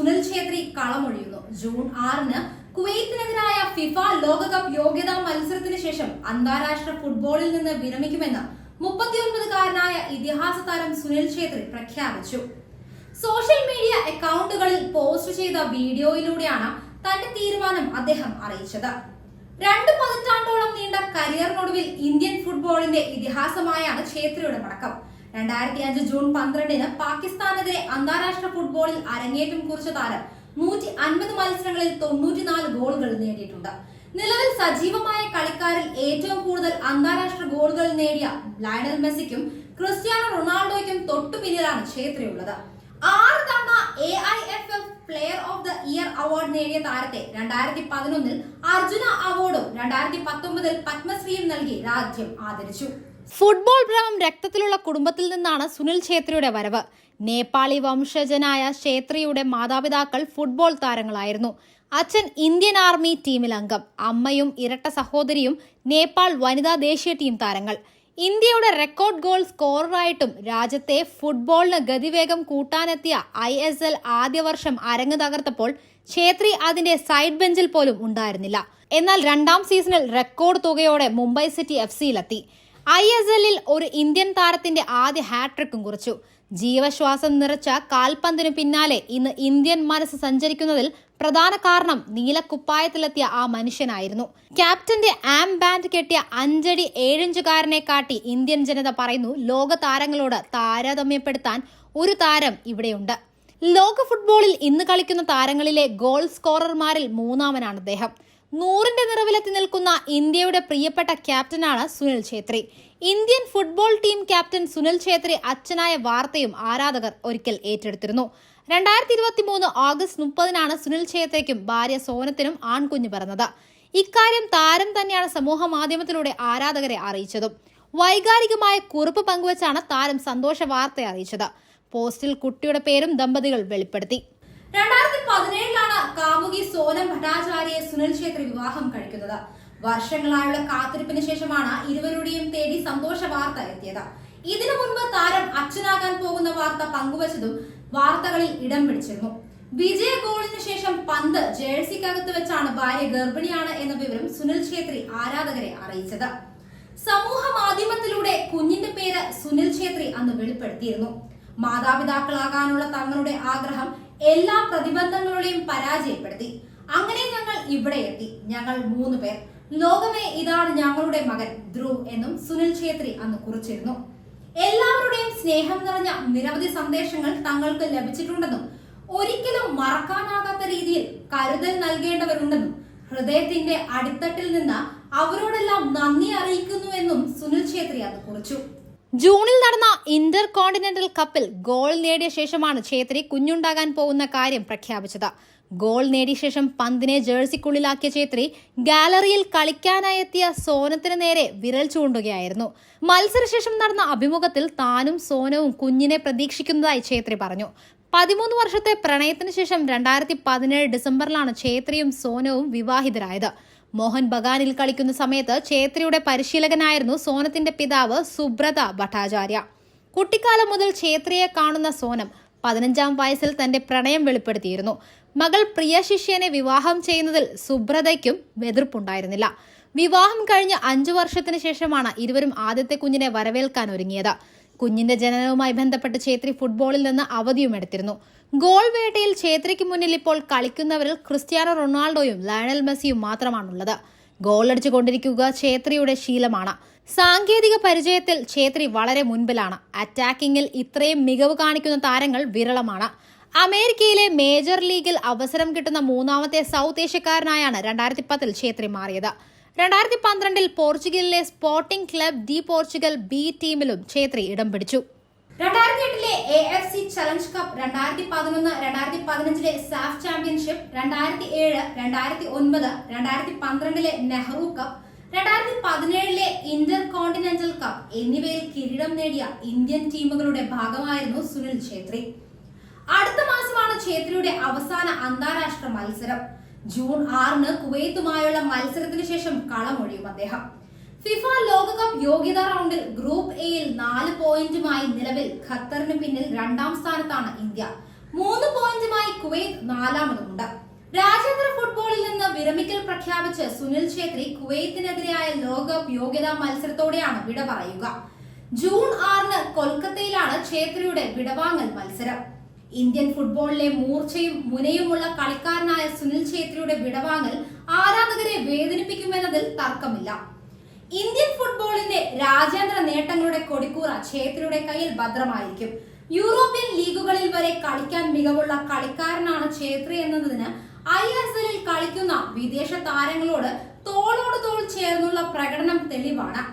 Sunil Chhetri കളമൊഴിയുന്നു. June 6-ന് കുവൈത്തിനെതിരായ FIFA ലോകകപ്പ് യോഗ്യതാ മത്സരത്തിന് ശേഷം അന്താരാഷ്ട്ര ഫുട്ബോളിൽ നിന്ന് വിരമിക്കുമെന്ന് 39-കാരനായ ഇതിഹാസ താരം സുനിൽ ഛേത്രി പ്രഖ്യാപിച്ചു. സോഷ്യൽ മീഡിയ അക്കൗണ്ടുകളിൽ പോസ്റ്റ് ചെയ്ത വീഡിയോയിലൂടെയാണ് തന്റെ തീരുമാനം അദ്ദേഹം അറിയിച്ചത്. 2 പതിറ്റാണ്ടോളം നീണ്ട കരിയറിനൊടുവിൽ ഇന്ത്യൻ ഫുട്ബോളിന്റെ ഇതിഹാസമായാണ് ഛേത്രിയുടെ മടക്കം. 2005 ജൂൺ 12-ന് പാകിസ്ഥാനെതിരെ അന്താരാഷ്ട്ര ഫുട്ബോളിൽ അരങ്ങേറ്റം കുറിച്ച താരം 150 മത്സരങ്ങളിൽ 94 ഗോളുകൾ നേടിയിട്ടുണ്ട്. നിലവിൽ സജീവമായ കളിക്കാരിൽ ഏറ്റവും കൂടുതൽ അന്താരാഷ്ട്ര ഗോളുകൾ നേടിയ ലയണൽ മെസ്സിക്കും ക്രിസ്ത്യാനോ റൊണാൾഡോയ്ക്കും തൊട്ടുപിന്നിലാണ് ഛേത്രിയുള്ളത്. 6 തവണ AIFF player of the year award നേടിയ താരത്തെ 2011-ൽ അർജുന അവാർഡും 2019-ൽ പത്മശ്രീയും നൽകി രാജ്യം ആദരിച്ചു. ഫുട്ബോൾ ഭ്രമം രക്തത്തിലുള്ള കുടുംബത്തിൽ നിന്നാണ് സുനിൽ ഛേത്രിയുടെ വരവ്. നേപ്പാളി വംശജനായ ഛേത്രിയുടെ മാതാപിതാക്കൾ ഫുട്ബോൾ താരങ്ങളായിരുന്നു. അച്ഛൻ ഇന്ത്യൻ ആർമി ടീമിൽ അംഗം, അമ്മയും ഇരട്ട സഹോദരിയും നേപ്പാൾ വനിതാ ദേശീയ ടീം താരങ്ങൾ. ഇന്ത്യയുടെ റെക്കോർഡ് ഗോൾ സ്കോററായിട്ടും രാജ്യത്തെ ഫുട്ബോളിന് ഗതിവേഗം കൂട്ടാനെത്തിയ ISL ആദ്യ വർഷം അരങ്ങ് തകർത്തപ്പോൾ ഛേത്രി അതിന്റെ സൈഡ് ബെഞ്ചിൽ പോലും ഉണ്ടായിരുന്നില്ല. എന്നാൽ 2ാം സീസണിൽ റെക്കോർഡ് തുകയോടെ മുംബൈ സിറ്റി FCയിലെത്തി. ISLൽ ഒരു ഇന്ത്യൻ താരത്തിന്റെ ആദ്യ ഹാട്രിക്കും കുറിച്ചു. ജീവശ്വാസം നിറച്ച കാൽപന്തിനു പിന്നാലെ ഇന്ന് ഇന്ത്യൻ മനസ്സ് സഞ്ചരിക്കുന്നതിൽ പ്രധാന കാരണം നീലക്കുപ്പായത്തിലെത്തിയ ആ മനുഷ്യനായിരുന്നു. ക്യാപ്റ്റന്റെ ആം ബാൻഡ് കെട്ടിയ 5 അടി 7 ഇഞ്ചുകാരനെ കാട്ടി ഇന്ത്യൻ ജനത പറയുന്നു ലോക താരങ്ങളോട് താരതമ്യപ്പെടുത്താൻ ഒരു താരം ഇവിടെയുണ്ട്. ലോക ഫുട്ബോളിൽ ഇന്ന് കളിക്കുന്ന താരങ്ങളിലെ ഗോൾ സ്കോറർമാരിൽ 3ാമനാണ് അദ്ദേഹം. 100ന്റെ നിറവിലെത്തി നിൽക്കുന്ന ഇന്ത്യയുടെ പ്രിയപ്പെട്ട ക്യാപ്റ്റനാണ് Sunil Chhetri. Indian football team captain Sunil Chhetri അച്ഛനായ വാർത്തയും ആരാധകർ ഒരിക്കൽ ഏറ്റെടുത്തിരുന്നു. 2023 ഓഗസ്റ്റ് 30-നാണ് സുനിൽ ഛേത്രിക്കും ഭാര്യ സോനത്തിനും ആൺകുഞ്ഞ് പിറന്നത്. ഇക്കാര്യം താരം തന്നെയാണ് സമൂഹ മാധ്യമത്തിലൂടെ ആരാധകരെ അറിയിച്ചതും. വൈകാരികമായ കുറിപ്പ് പങ്കുവച്ചാണ് താരം സന്തോഷ വാർത്ത അറിയിച്ചത്. പോസ്റ്റിൽ കുട്ടിയുടെ പേരും ദമ്പതികൾ വെളിപ്പെടുത്തി. 2017-ലാണ് കാമുകി സോനം ഭട്ടാചാര്യയെ സുനിൽ ഛേത്രി വിവാഹം കഴിക്കുന്നത്. വർഷങ്ങളായുള്ള കാത്തിരിപ്പിന് ശേഷമാണ് ഇരുവരുടെയും തേടി സന്തോഷ വാർത്ത എത്തിയത്. ഇതിനു മുൻപ് താരം അച്ഛനാകാൻ പോകുന്ന വാർത്ത പങ്കുവച്ചതും വാർത്തകളിൽ ഇടം പിടിച്ചിരുന്നു. വിജയ ഗോളിന് ശേഷം പന്ത് ജേഴ്സിക്കകത്ത് വെച്ചാണ് ഭാര്യ ഗർഭിണിയാണ് എന്ന വിവരം സുനിൽ ഛേത്രി ആരാധകരെ അറിയിച്ചത്. സമൂഹ മാധ്യമത്തിലൂടെ കുഞ്ഞിന്റെ പേര് സുനിൽ ഛേത്രി അന്ന് വെളിപ്പെടുത്തിയിരുന്നു. മാതാപിതാക്കളാകാനുള്ള തങ്ങളുടെ ആഗ്രഹം എല്ലാ പ്രതിബന്ധങ്ങളെയും പരാജയപ്പെടുത്തി. അങ്ങനെ ഞങ്ങൾ ഇവിടെ എത്തി. ഞങ്ങൾ 3 പേർ. ലോകമേ, ഇതാണ് ഞങ്ങളുടെ മകൻ ധ്രുവ് എന്നും സുനിൽ ഛേത്രി അന്ന് കുറിച്ചിരുന്നു. എല്ലാവരുടെയും സ്നേഹം നിറഞ്ഞ നിരവധി സന്ദേശങ്ങൾ തങ്ങൾക്ക് ലഭിച്ചിട്ടുണ്ടെന്നും ഒരിക്കലും മറക്കാനാകാത്ത രീതിയിൽ കരുതൽ നൽകേണ്ടവരുണ്ടെന്നും ഹൃദയത്തിന്റെ അടിത്തട്ടിൽ നിന്ന് അവരോടെല്ലാം നന്ദി അറിയിക്കുന്നുവെന്നും സുനിൽ ഛേത്രി അന്ന് കുറിച്ചു. ജൂണിൽ നടന്ന ഇന്റർ കോണ്ടിനെന്റൽ കപ്പിൽ ഗോൾ നേടിയ ശേഷമാണ് ഛേത്രി കുഞ്ഞുണ്ടാകാൻ പോകുന്ന കാര്യം പ്രഖ്യാപിച്ചത്. ഗോൾ നേടിയ ശേഷം പന്തിനെ ജേഴ്സിക്കുള്ളിലാക്കിയ ഛേത്രി ഗാലറിയിൽ കളിക്കാനായി എത്തിയ സോനത്തിന് നേരെ വിരൽ ചൂണ്ടുകയായിരുന്നു. മത്സരശേഷം നടന്ന അഭിമുഖത്തിൽ താനും സോനവും കുഞ്ഞിനെ പ്രതീക്ഷിക്കുന്നതായി ഛേത്രി പറഞ്ഞു. 13 വർഷത്തെ പ്രണയത്തിന് ശേഷം 2017 ഡിസംബറിലാണ് ഛേത്രിയും സോനവും വിവാഹിതരായത്. മോഹൻ ബഗാനിൽ കളിക്കുന്ന സമയത്ത് ഛേത്രിയുടെ പരിശീലകനായിരുന്നു സോനത്തിന്റെ പിതാവ് സുബ്രത ഭട്ടാചാര്യ. കുട്ടിക്കാലം മുതൽ ഛേത്രിയെ കാണുന്ന സോനം 15-ാം വയസ്സിൽ തന്റെ പ്രണയം വെളിപ്പെടുത്തിയിരുന്നു. മകൾ പ്രിയ ശിഷ്യനെ വിവാഹം ചെയ്യുന്നതിൽ സുബ്രതയ്ക്കും എതിർപ്പുണ്ടായിരുന്നില്ല. വിവാഹം കഴിഞ്ഞ് 5 വർഷത്തിന് ശേഷമാണ് ഇരുവരും ആദ്യത്തെ കുഞ്ഞിനെ വരവേൽക്കാൻ ഒരുങ്ങിയത്. കുഞ്ഞിന്റെ ജനനവുമായി ബന്ധപ്പെട്ട് ഛേത്രി ഫുട്ബോളിൽ നിന്ന് അവധിയും എടുത്തിരുന്നു. ഗോൾ വേട്ടയിൽ ഛേത്രിക്ക് മുന്നിൽ ഇപ്പോൾ കളിക്കുന്നവരിൽ ക്രിസ്ത്യാനോ റൊണാൾഡോയും ലയണൽ മെസ്സിയും മാത്രമാണുള്ളത്. ഗോളടിച്ചു കൊണ്ടിരിക്കുക ഛേത്രിയുടെ ശീലമാണ്. സാങ്കേതിക പരിചയത്തിൽ ഛേത്രി വളരെ മുൻപിലാണ്. അറ്റാക്കിങ്ങിൽ ഇത്രയും മികവ് കാണിക്കുന്ന താരങ്ങൾ വിരളമാണ്. അമേരിക്കയിലെ മേജർ ലീഗിൽ അവസരം കിട്ടുന്ന 3ാമത്തെ സൗത്ത് ഏഷ്യക്കാരനായാണ് 2010-ൽ ഛേത്രി മാറിയത്. 2012-ൽ പോർച്ചുഗലിലെ Sporting Club de Portugal B ടീമിലും ഛേത്രി ഇടം പിടിച്ചു. 2008-ലെ AFC ചലഞ്ച് കപ്പ്, 2011, 2015-ലെ സാഫ് ചാമ്പ്യൻഷിപ്പ്, 2007, 2009, 2012-ലെ നെഹ്റു കപ്പ്, 2017-ലെ ഇന്റർ കോണ്ടിനെന്റൽ കപ്പ് എന്നിവയിൽ കിരീടം നേടിയ ഇന്ത്യൻ ടീമുകളുടെ ഭാഗമായിരുന്നു സുനിൽ ഛേത്രി. അടുത്ത മാസമാണ് ഛേത്രിയുടെ അവസാന അന്താരാഷ്ട്ര മത്സരം. ജൂൺ 6-ന് കുവൈത്തുമായുള്ള മത്സരത്തിന് ശേഷം കളമൊഴിയും അദ്ദേഹം. ഫിഫ ലോകകപ്പ് യോഗ്യതാ റൗണ്ടിൽ ഗ്രൂപ്പ് എയിൽ 4 പോയിന്റുമായി നിലവിൽ ഖത്തറിന് പിന്നിൽ 2ാം സ്ഥാനത്താണ് ഇന്ത്യ. 3 പോയിന്റുമായി കുവൈത്ത് 4-ാമതുമുണ്ട്. രാജ്യാന്തര ഫുട്ബോളിൽ നിന്ന് വിരമിക്കൽ പ്രഖ്യാപിച്ച് സുനിൽ ഛേത്രി കുവൈത്തിനെതിരായ ലോകകപ്പ് യോഗ്യതാ മത്സരത്തോടെയാണ് വിട പറയുക. ജൂൺ 6-ന് കൊൽക്കത്തയിലാണ് ഛേത്രിയുടെ വിടവാങ്ങൽ മത്സരം. ഇന്ത്യൻ ഫുട്ബോളിലെ മൂർച്ചയും മുനയുമുള്ള കളിക്കാരനായ സുനിൽ ഛേത്രിയുടെ വിടവാങ്ങൽ ആരാധകരെ വേദനിപ്പിക്കുമെന്നതിൽ തർക്കമില്ല. ഇന്ത്യൻ ഫുട്ബോളിന്റെ രാജ്യാന്തര നേട്ടങ്ങളുടെ കൊടിക്കൂറ ഛേത്രിയുടെ കയ്യിൽ ഭദ്രമായിരിക്കും. യൂറോപ്യൻ ലീഗുകളിൽ വരെ കളിക്കാൻ മികവുള്ള കളിക്കാരനാണ് ഛേത്രി എന്നതിന് ISL-ൽ കളിക്കുന്ന വിദേശ താരങ്ങളോട് തോളോട് തോൾ ചേർന്നുള്ള പ്രകടനം തെളിവാണ്.